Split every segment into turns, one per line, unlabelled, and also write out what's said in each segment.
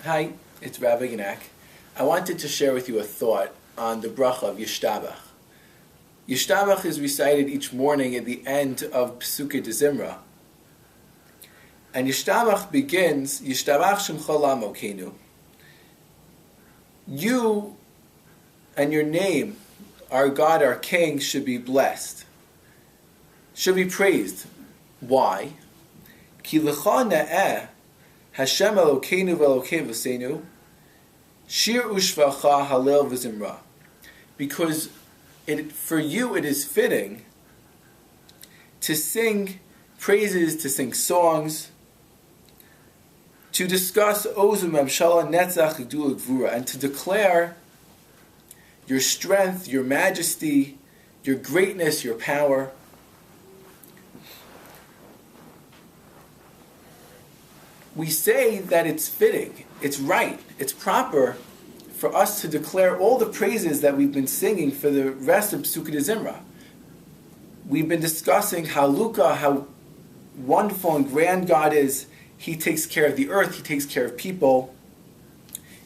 Hi, it's Rabbi Yanak. I wanted to share with you a thought on the bracha of Yishtabach. Yishtabach is recited each morning at the end of Pesukei de Zimra. And Yishtabach begins, Yishtabach Shemcha Lamokeinu. You and your name, our God, our King, should be blessed, should be praised. Why? Ki lecha ne'eh Hashem Elokeinu v'Elokei v'seinu shir u'shvacha halel v'zimra. Because for you it is fitting to sing praises, to sing songs, to discuss Ozu Memshala Netzach Gedula Gvura, and to declare your strength, your majesty, your greatness, your power. We say that it's fitting, it's right, it's proper for us to declare all the praises that we've been singing for the rest of Pesukei de Zimra. We've been discussing how wonderful and grand God is. He takes care of the earth, He takes care of people,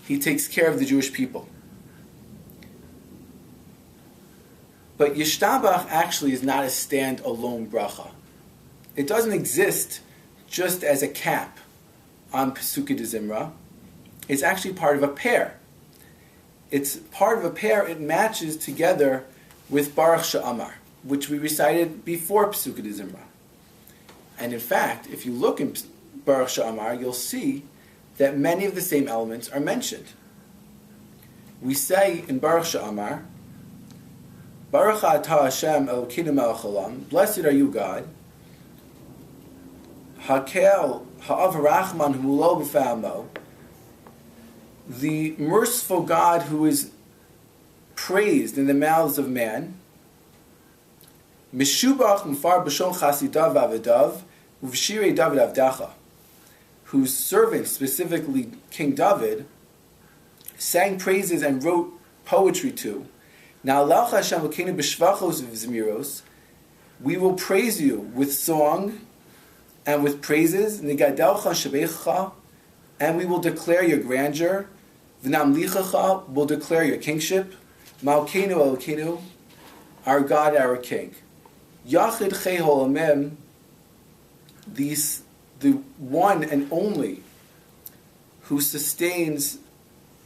He takes care of the Jewish people. But Yishtabach actually is not a stand-alone bracha. It doesn't exist just as a cap on Pesukei de Zimra. It's actually part of a pair. It's part of a pair. It matches together with Baruch She'amar, which we recited before Pesukei de Zimra. And in fact, if you look in Baruch She'amar, you'll see that many of the same elements are mentioned. We say in Baruch She'amar, Baruch atah Hashem Elokeinu melech haolam, blessed are you, God, Hakel ha'av rachman hu lo b'fa'amo, the merciful God who is praised in the mouths of man, Mishubach mufar b'shon chasidav v'avedav u'v'shirei David avdacha, whose servant, specifically King David, sang praises and wrote poetry to. Now, Lach Hashem Elokeinu b'shvachos v'zmiros, we will praise you with song and with praises, Nigadelcha Shebecha, and we will declare your grandeur, V'namlichacha, will declare your kingship, Malkeinu Elokeinu, our God, our King. Yachid Chei Holamim, the one and only who sustains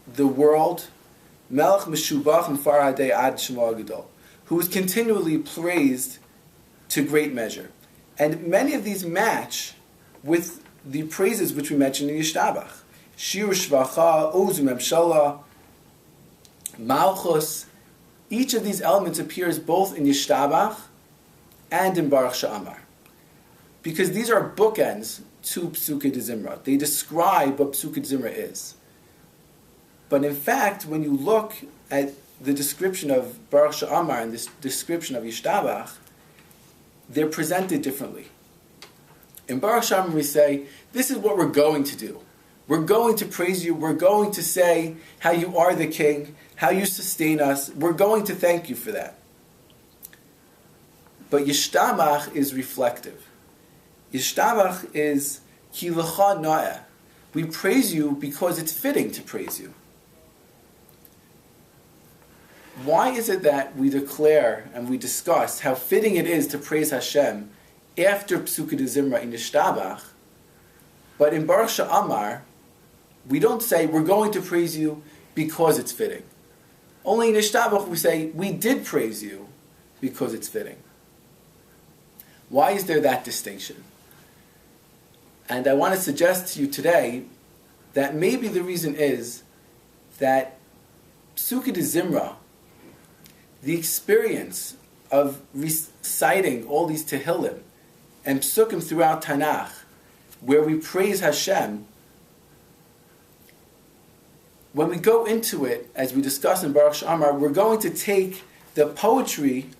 the world, Melech Meshubach Mfar Hadei Ad Shemo Gadol, who is continually praised to great measure. And many of these match with the praises which we mentioned in Yishtabach. Shir Shvacha, Ozu Memshala, Malchus. Each of these elements appears both in Yishtabach and in Baruch She'amar. Because these are bookends to Pesukei de Zimra. They describe what Pesukei de Zimra is. But in fact, when you look at the description of Baruch She'amar and this description of Yishtabach, they're presented differently. In Baruch She'amar we say, this is what we're going to do. We're going to praise you. We're going to say how you are the King, how you sustain us. We're going to thank you for that. But Yishtabach is reflective. Yishtabach is ki lecha na'eh. We praise you because it's fitting to praise you. Why is it that we declare and we discuss how fitting it is to praise Hashem after Pesukei de Zimra in Yishtabach, but in Baruch She'amar, we don't say we're going to praise you because it's fitting. Only in Yishtabach we say we did praise you because it's fitting. Why is there that distinction? And I want to suggest to you today that maybe the reason is that Pesukei de Zimra, the experience of reciting all these Tehillim and Psukim throughout Tanakh, where we praise Hashem, when we go into it, as we discuss in Baruch She'amar, we're going to take the poetry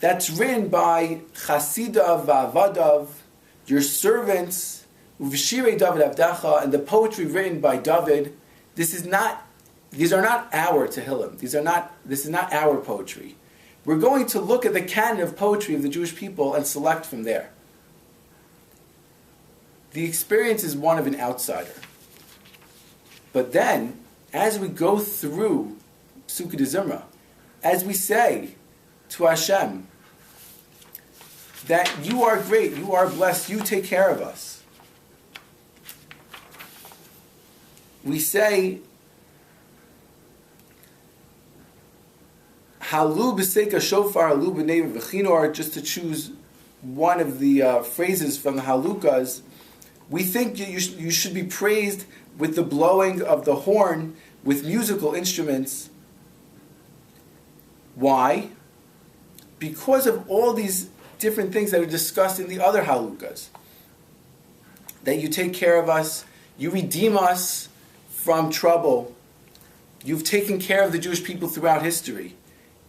that's written by Chasidav Va'avadav, your servants, Uv'shirei David Avdacha, and the poetry written by David. These are not our Tehillim. This is not our poetry. We're going to look at the canon of poetry of the Jewish people and select from there. The experience is one of an outsider. But then, as we go through Psukkah de Zimra, as we say to Hashem that you are great, you are blessed, you take care of us, we say Halu b'seika shofar, halu b'nei v'chinor, just to choose one of the phrases from the Halukas. We think you should be praised with the blowing of the horn, with musical instruments. Why? Because of all these different things that are discussed in the other Halukas. That you take care of us, you redeem us from trouble, you've taken care of the Jewish people throughout history.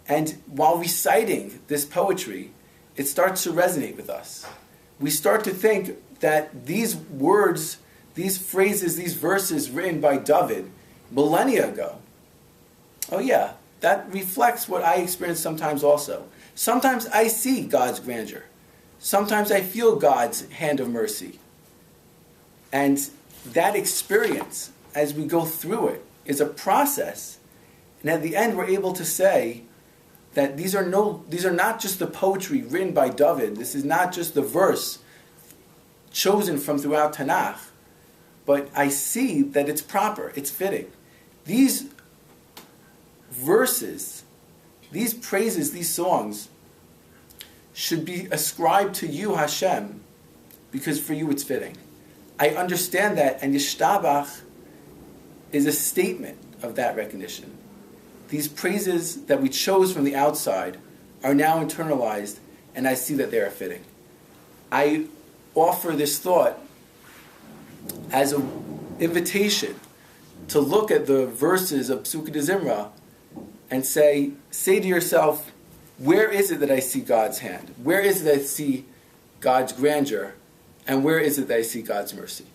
And while reciting this poetry, it starts to resonate with us. We start to think that these words, these phrases, these verses written by David millennia ago, oh yeah, that reflects what I experience sometimes also. Sometimes I see God's grandeur. Sometimes I feel God's hand of mercy. And that experience, as we go through it, is a process. And at the end, we're able to say that these are not just the poetry written by David. This is not just the verse chosen from throughout Tanakh. But I see that it's proper, it's fitting. These verses, these praises, these songs, should be ascribed to you, Hashem, because for you it's fitting. I understand that, and Yishtabach is a statement of that recognition. These praises that we chose from the outside are now internalized, and I see that they are fitting. I offer this thought as an invitation to look at the verses of Psukkah de Zimra and say to yourself, where is it that I see God's hand? Where is it that I see God's grandeur? And where is it that I see God's mercy?